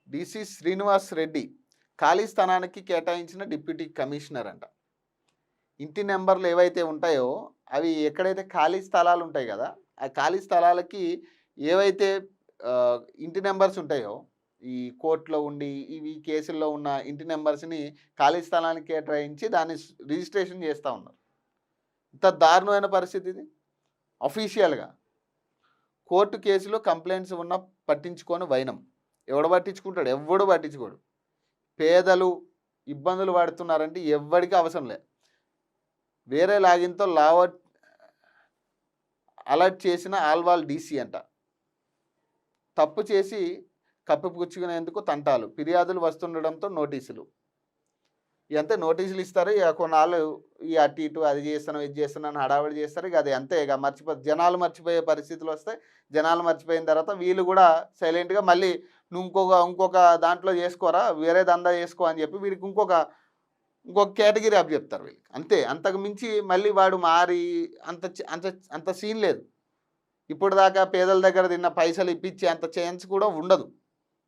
DC Srinivas Reddy ఖాళీ స్థానానికి కేటాయించిన డిప్యూటీ కమిషనర్ అంట. ఇంటి నెంబర్లు ఏవైతే ఉంటాయో అవి ఎక్కడైతే ఖాళీ స్థలాలు ఉంటాయి కదా, ఆ ఖాళీ స్థలాలకి ఏవైతే ఇంటి నెంబర్స్ ఉంటాయో, ఈ కోర్టులో ఉండి ఇవి కేసుల్లో ఉన్న ఇంటి నెంబర్స్ని ఖాళీ స్థలానికి కేటాయించి దాన్ని రిజిస్ట్రేషన్ చేస్తూ ఉన్నారు. ఇంత దారుణమైన పరిస్థితి ఇది. అఫీషియల్గా కోర్టు కేసులో కంప్లైంట్స్ ఉన్న పట్టించుకొని వైనం. ఎవడు పట్టించుకుంటాడు? ఎవ్వడు పట్టించుకోడు. పేదలు ఇబ్బందులు పడుతున్నారంటే ఎవ్వడికి అవసరం లేదు. వేరే లాగిన్తో అలర్ట్ చేసిన ఆల్వాల్ డీసీ అంట. తప్పు చేసి కప్పిపుచ్చుకునేందుకు తంటాలు, ఫిర్యాదులు వస్తుండడంతో నోటీసులు. అంతే, నోటీసులు ఇస్తారు. ఇక కొన్నాళ్ళు ఈ అటు ఇటు అది చేస్తాను ఇది చేస్తాను అని హడావిడి చేస్తారు. ఇక అది అంతే, ఇక జనాలు మర్చిపోయే పరిస్థితులు వస్తాయి. జనాలు మర్చిపోయిన తర్వాత వీళ్ళు కూడా సైలెంట్గా మళ్ళీ నువ్వు ఇంకొక దాంట్లో చేసుకోరా, వేరే దందా చేసుకో అని చెప్పి వీడికి ఇంకొక కేటగిరీ అప్ చెప్తారు వీళ్ళకి. అంతే, అంతకు మించి మళ్ళీ వాడు మారి అంత అంత అంత సీన్ లేదు. ఇప్పుడు దాకా పేదల దగ్గర తిన్న పైసలు ఇప్పించి అంత ఛాన్స్ కూడా ఉండదు.